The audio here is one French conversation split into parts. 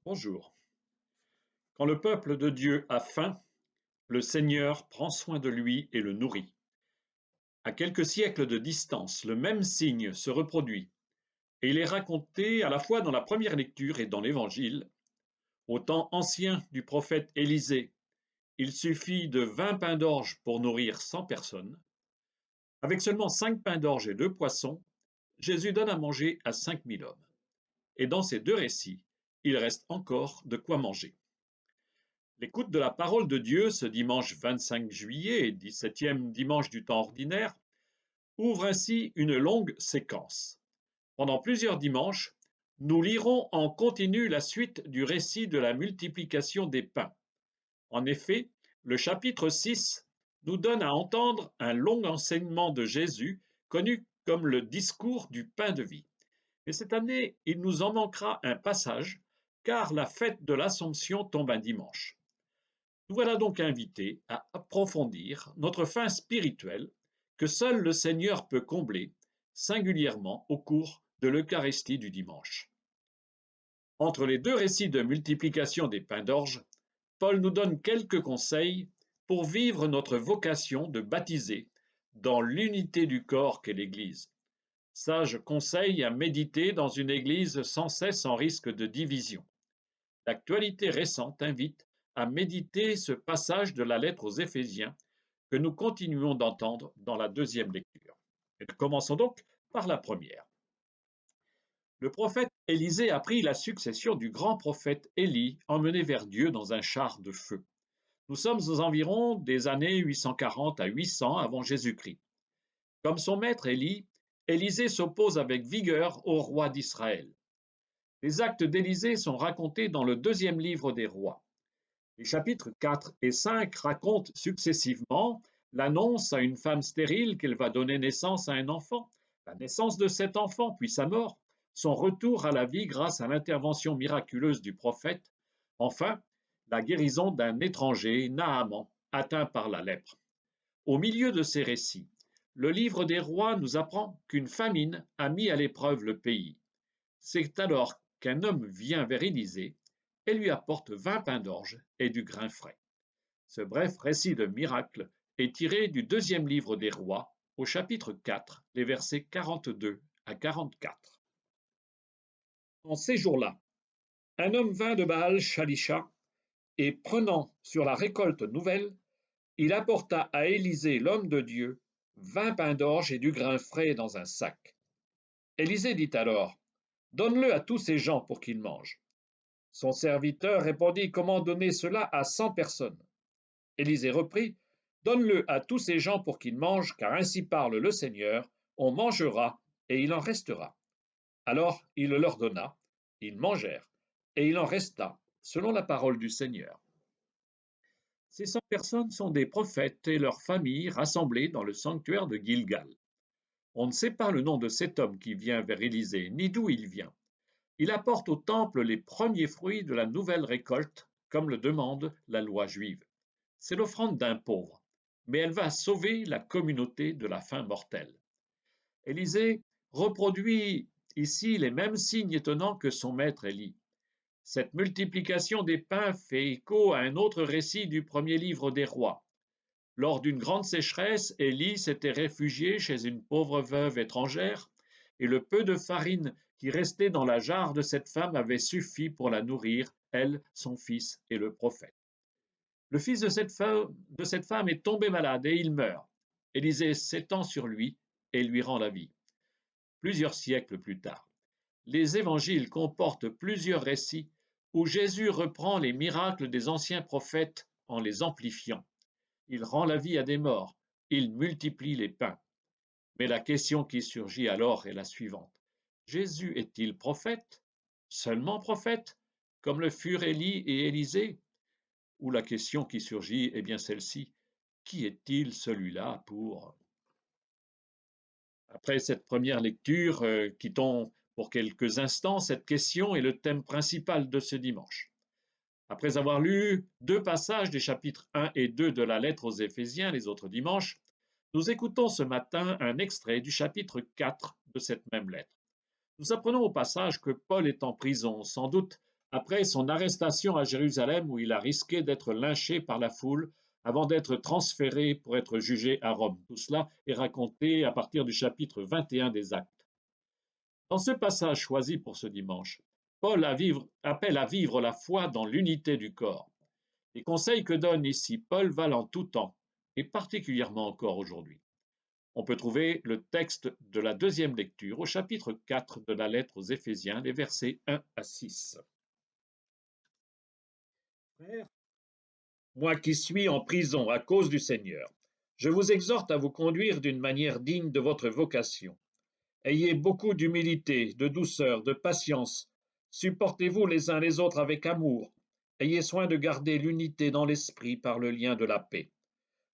Bonjour. Quand le peuple de Dieu a faim, le Seigneur prend soin de lui et le nourrit. À quelques siècles de distance, le même signe se reproduit, et il est raconté à la fois dans la première lecture et dans l'Évangile. Au temps ancien du prophète Élisée, il suffit de 20 pains d'orge pour nourrir 100 personnes. Avec seulement 5 pains d'orge et 2 poissons, Jésus donne à manger à 5000 hommes. Et dans ces deux récits, il reste encore de quoi manger. L'écoute de la parole de Dieu ce dimanche 25 juillet, 17e dimanche du temps ordinaire, ouvre ainsi une longue séquence. Pendant plusieurs dimanches, nous lirons en continu la suite du récit de la multiplication des pains. En effet, le chapitre 6 nous donne à entendre un long enseignement de Jésus, connu comme le discours du pain de vie. Mais cette année, il nous en manquera un passage, car la fête de l'Assomption tombe un dimanche. Nous voilà donc invités à approfondir notre faim spirituelle que seul le Seigneur peut combler, singulièrement au cours de l'Eucharistie du dimanche. Entre les deux récits de multiplication des pains d'orge, Paul nous donne quelques conseils pour vivre notre vocation de baptiser dans l'unité du corps qu'est l'Église. Sages conseils à méditer dans une Église sans cesse en risque de division. L'actualité récente invite à méditer ce passage de la lettre aux Éphésiens que nous continuons d'entendre dans la deuxième lecture. Et nous commençons donc par la première. Le prophète Élisée a pris la succession du grand prophète Élie, emmené vers Dieu dans un char de feu. Nous sommes aux environs des années 840 à 800 avant Jésus-Christ. Comme son maître Élie, Élisée s'oppose avec vigueur au roi d'Israël. Les actes d'Élisée sont racontés dans le deuxième livre des rois. Les chapitres 4 et 5 racontent successivement l'annonce à une femme stérile qu'elle va donner naissance à un enfant, la naissance de cet enfant, puis sa mort, son retour à la vie grâce à l'intervention miraculeuse du prophète, enfin, la guérison d'un étranger, Naaman, atteint par la lèpre. Au milieu de ces récits, le livre des rois nous apprend qu'une famine a mis à l'épreuve le pays. C'est alors qu'un homme vient vers Élisée et lui apporte 20 pains d'orge et du grain frais. Ce bref récit de miracle est tiré du deuxième livre des rois, au chapitre 4, les versets 42 à 44. En ces jours-là, un homme vint de Baal Shalisha, et prenant sur la récolte nouvelle, il apporta à Élisée, l'homme de Dieu, 20 pains d'orge et du grain frais dans un sac. Élisée dit alors, donne-le à tous ces gens pour qu'ils mangent. Son serviteur répondit, comment donner cela à 100 personnes? Élisée reprit, donne-le à tous ces gens pour qu'ils mangent, car ainsi parle le Seigneur, on mangera et il en restera. Alors il le leur donna, ils mangèrent, et il en resta, selon la parole du Seigneur. Ces 100 personnes sont des prophètes et leurs familles rassemblées dans le sanctuaire de Gilgal. On ne sait pas le nom de cet homme qui vient vers Élisée, ni d'où il vient. Il apporte au temple les premiers fruits de la nouvelle récolte, comme le demande la loi juive. C'est l'offrande d'un pauvre, mais elle va sauver la communauté de la faim mortelle. Élisée reproduit ici les mêmes signes étonnants que son maître Élie. Cette multiplication des pains fait écho à un autre récit du premier livre des rois. Lors d'une grande sécheresse, Élie s'était réfugié chez une pauvre veuve étrangère, et le peu de farine qui restait dans la jarre de cette femme avait suffi pour la nourrir, elle, son fils et le prophète. Le fils de cette femme est tombé malade et il meurt. Élisée s'étend sur lui et lui rend la vie. Plusieurs siècles plus tard, les évangiles comportent plusieurs récits où Jésus reprend les miracles des anciens prophètes en les amplifiant. Il rend la vie à des morts, il multiplie les pains. Mais la question qui surgit alors est la suivante. Jésus est-il prophète? Seulement prophète, comme le furent Élie et Élisée? Ou la question qui surgit est bien celle-ci. Qui est-il celui-là pour... Après cette première lecture, quittons pour quelques instants cette question est le thème principal de ce dimanche. Après avoir lu deux passages des chapitres 1 et 2 de la lettre aux Éphésiens les autres dimanches, nous écoutons ce matin un extrait du chapitre 4 de cette même lettre. Nous apprenons au passage que Paul est en prison, sans doute après son arrestation à Jérusalem où il a risqué d'être lynché par la foule avant d'être transféré pour être jugé à Rome. Tout cela est raconté à partir du chapitre 21 des Actes. Dans ce passage choisi pour ce dimanche, appelle à vivre la foi dans l'unité du corps. Les conseils que donne ici Paul valent en tout temps, et particulièrement encore aujourd'hui. On peut trouver le texte de la deuxième lecture au chapitre 4 de la lettre aux Éphésiens, les versets 1 à 6. Frères, moi qui suis en prison à cause du Seigneur, je vous exhorte à vous conduire d'une manière digne de votre vocation. Ayez beaucoup d'humilité, de douceur, de patience. Supportez-vous les uns les autres avec amour. Ayez soin de garder l'unité dans l'esprit par le lien de la paix.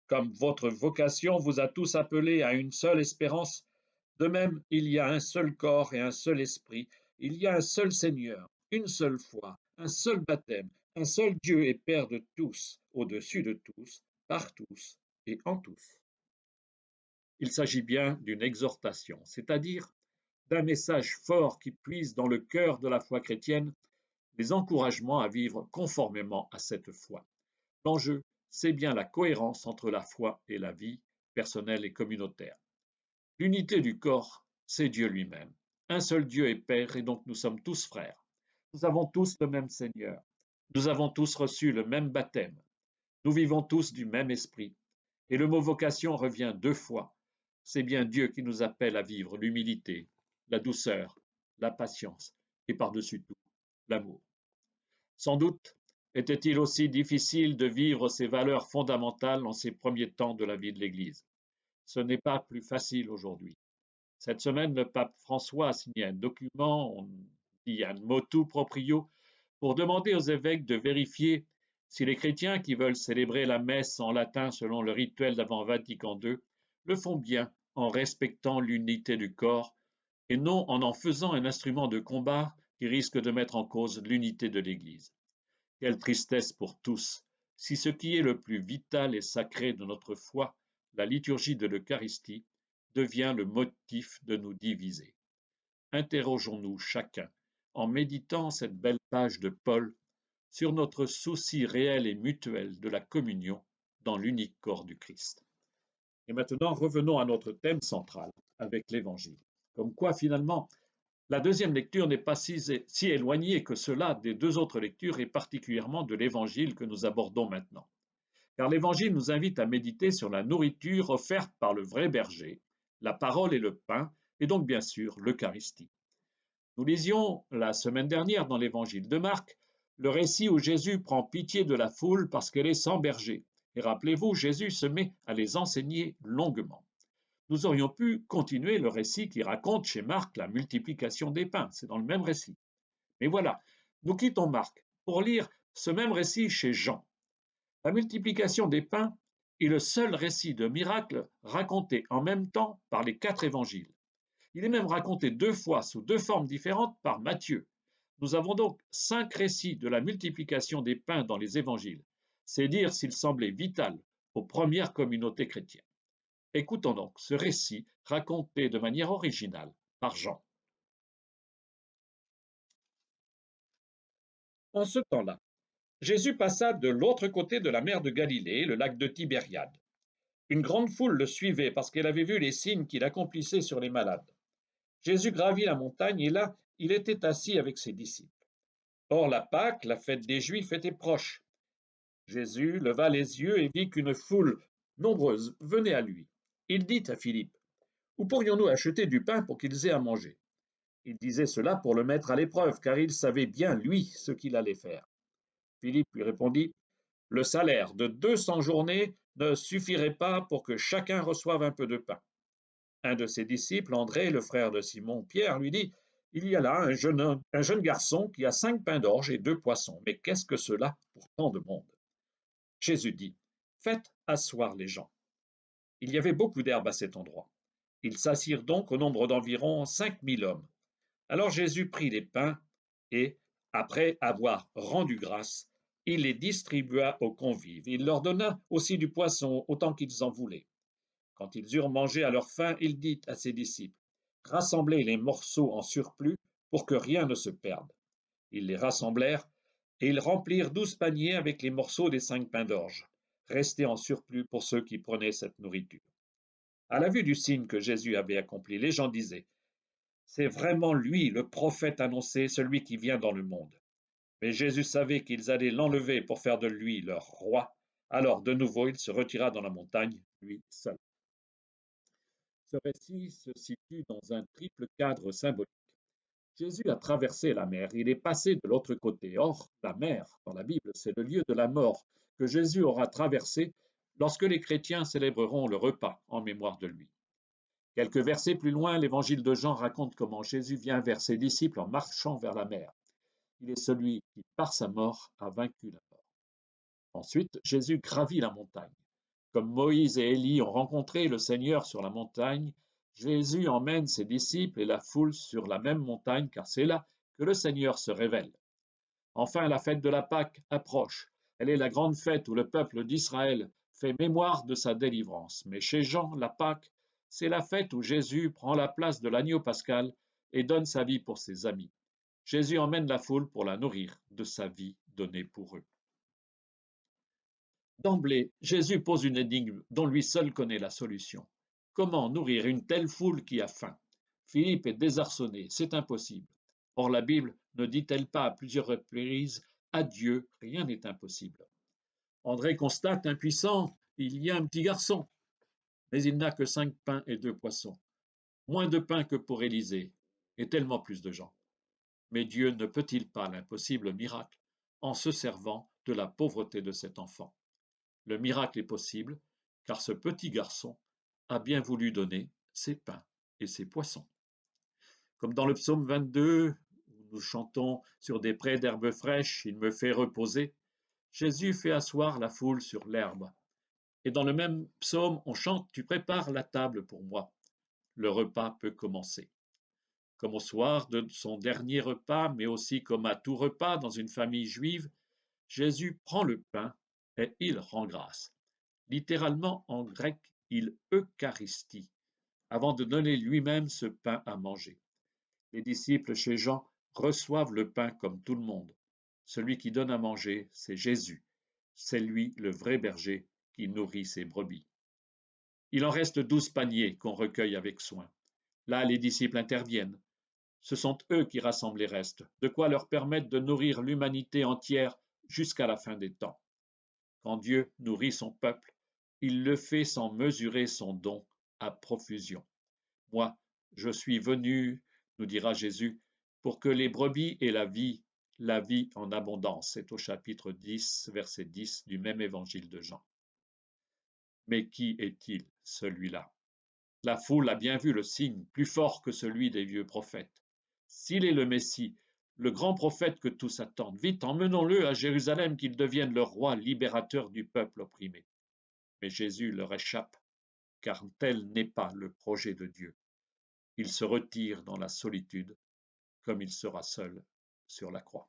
Comme votre vocation vous a tous appelés à une seule espérance, de même il y a un seul corps et un seul esprit, il y a un seul Seigneur, une seule foi, un seul baptême, un seul Dieu et Père de tous, au-dessus de tous, par tous et en tous. Il s'agit bien d'une exhortation, c'est-à-dire d'un message fort qui puise dans le cœur de la foi chrétienne les encouragements à vivre conformément à cette foi. L'enjeu, c'est bien la cohérence entre la foi et la vie personnelle et communautaire. L'unité du corps, c'est Dieu lui-même. Un seul Dieu est Père et donc nous sommes tous frères. Nous avons tous le même Seigneur. Nous avons tous reçu le même baptême. Nous vivons tous du même esprit. Et le mot vocation revient 2 fois. C'est bien Dieu qui nous appelle à vivre l'humilité, la douceur, la patience et par-dessus tout, l'amour. Sans doute était-il aussi difficile de vivre ces valeurs fondamentales en ces premiers temps de la vie de l'Église. Ce n'est pas plus facile aujourd'hui. Cette semaine, le pape François a signé un document, on dit un motu proprio, pour demander aux évêques de vérifier si les chrétiens qui veulent célébrer la messe en latin selon le rituel d'avant Vatican II le font bien en respectant l'unité du corps et non en faisant un instrument de combat qui risque de mettre en cause l'unité de l'Église. Quelle tristesse pour tous si ce qui est le plus vital et sacré de notre foi, la liturgie de l'Eucharistie, devient le motif de nous diviser. Interrogeons-nous chacun, en méditant cette belle page de Paul, sur notre souci réel et mutuel de la communion dans l'unique corps du Christ. Et maintenant, revenons à notre thème central avec l'Évangile. Comme quoi, finalement, la deuxième lecture n'est pas si éloignée que cela des 2 autres lectures et particulièrement de l'Évangile que nous abordons maintenant. Car l'Évangile nous invite à méditer sur la nourriture offerte par le vrai berger, la parole et le pain, et donc bien sûr l'Eucharistie. Nous lisions la semaine dernière dans l'Évangile de Marc le récit où Jésus prend pitié de la foule parce qu'elle est sans berger. Et rappelez-vous, Jésus se met à les enseigner longuement. Nous aurions pu continuer le récit qui raconte chez Marc la multiplication des pains, c'est dans le même récit. Mais voilà, nous quittons Marc pour lire ce même récit chez Jean. La multiplication des pains est le seul récit de miracle raconté en même temps par les 4 évangiles. Il est même raconté 2 fois sous 2 formes différentes par Matthieu. Nous avons donc 5 récits de la multiplication des pains dans les évangiles. C'est dire s'il semblait vital aux premières communautés chrétiennes. Écoutons donc ce récit raconté de manière originale par Jean. En ce temps-là, Jésus passa de l'autre côté de la mer de Galilée, le lac de Tibériade. Une grande foule le suivait parce qu'elle avait vu les signes qu'il accomplissait sur les malades. Jésus gravit la montagne et là, il était assis avec ses disciples. Or, la Pâque, la fête des Juifs, était proche. Jésus leva les yeux et vit qu'une foule nombreuse venait à lui. Il dit à Philippe, où pourrions-nous acheter du pain pour qu'ils aient à manger? Il disait cela pour le mettre à l'épreuve, car il savait bien, lui, ce qu'il allait faire. Philippe lui répondit, le salaire de 200 journées ne suffirait pas pour que chacun reçoive un peu de pain. Un de ses disciples, André, le frère de Simon-Pierre, lui dit, il y a là un jeune garçon qui a 5 pains d'orge et 2 poissons. Mais qu'est-ce que cela pour tant de monde? Jésus dit, faites asseoir les gens. Il y avait beaucoup d'herbe à cet endroit. Ils s'assirent donc au nombre d'environ 5000 hommes. Alors Jésus prit les pains et, après avoir rendu grâce, il les distribua aux convives. Il leur donna aussi du poisson, autant qu'ils en voulaient. Quand ils eurent mangé à leur faim, il dit à ses disciples, rassemblez les morceaux en surplus pour que rien ne se perde. Ils les rassemblèrent, et ils remplirent 12 paniers avec les morceaux des 5 pains d'orge, restés en surplus pour ceux qui prenaient cette nourriture. À la vue du signe que Jésus avait accompli, les gens disaient, c'est vraiment lui, le prophète annoncé, celui qui vient dans le monde. Mais Jésus savait qu'ils allaient l'enlever pour faire de lui leur roi. Alors, de nouveau, il se retira dans la montagne, lui seul. Ce récit se situe dans un triple cadre symbolique. Jésus a traversé la mer, il est passé de l'autre côté. Or, la mer, dans la Bible, c'est le lieu de la mort que Jésus aura traversé lorsque les chrétiens célébreront le repas en mémoire de lui. Quelques versets plus loin, l'évangile de Jean raconte comment Jésus vient vers ses disciples en marchant vers la mer. Il est celui qui, par sa mort, a vaincu la mort. Ensuite, Jésus gravit la montagne. Comme Moïse et Élie ont rencontré le Seigneur sur la montagne, Jésus emmène ses disciples et la foule sur la même montagne, car c'est là que le Seigneur se révèle. Enfin, la fête de la Pâque approche. Elle est la grande fête où le peuple d'Israël fait mémoire de sa délivrance. Mais chez Jean, la Pâque, c'est la fête où Jésus prend la place de l'agneau pascal et donne sa vie pour ses amis. Jésus emmène la foule pour la nourrir de sa vie donnée pour eux. D'emblée, Jésus pose une énigme dont lui seul connaît la solution. Comment nourrir une telle foule qui a faim? Philippe est désarçonné, c'est impossible. Or la Bible ne dit-elle pas à plusieurs reprises, à Dieu, rien n'est impossible. André constate, impuissant, il y a un petit garçon, mais il n'a que 5 pains et 2 poissons. Moins de pain que pour Élisée, et tellement plus de gens. Mais Dieu ne peut-il pas l'impossible miracle en se servant de la pauvreté de cet enfant? Le miracle est possible, car ce petit garçon a bien voulu donner ses pains et ses poissons. Comme dans le psaume 22, où nous chantons sur des prés d'herbes fraîches, il me fait reposer, Jésus fait asseoir la foule sur l'herbe. Et dans le même psaume, on chante, tu prépares la table pour moi. Le repas peut commencer. Comme au soir de son dernier repas, mais aussi comme à tout repas dans une famille juive, Jésus prend le pain et il rend grâce. Littéralement en grec, il eucharistie, avant de donner lui-même ce pain à manger. Les disciples chez Jean reçoivent le pain comme tout le monde. Celui qui donne à manger, c'est Jésus. C'est lui le vrai berger qui nourrit ses brebis. Il en reste 12 paniers qu'on recueille avec soin. Là, les disciples interviennent. Ce sont eux qui rassemblent les restes, de quoi leur permettre de nourrir l'humanité entière jusqu'à la fin des temps. Quand Dieu nourrit son peuple, il le fait sans mesurer son don à profusion. Moi, je suis venu, nous dira Jésus, pour que les brebis aient la vie en abondance. C'est au chapitre 10, verset 10 du même évangile de Jean. Mais qui est-il, celui-là? La foule a bien vu le signe, plus fort que celui des vieux prophètes. S'il est le Messie, le grand prophète que tous attendent, vite emmenons-le à Jérusalem qu'il devienne le roi libérateur du peuple opprimé. Mais Jésus leur échappe, car tel n'est pas le projet de Dieu. Il se retire dans la solitude, comme il sera seul sur la croix.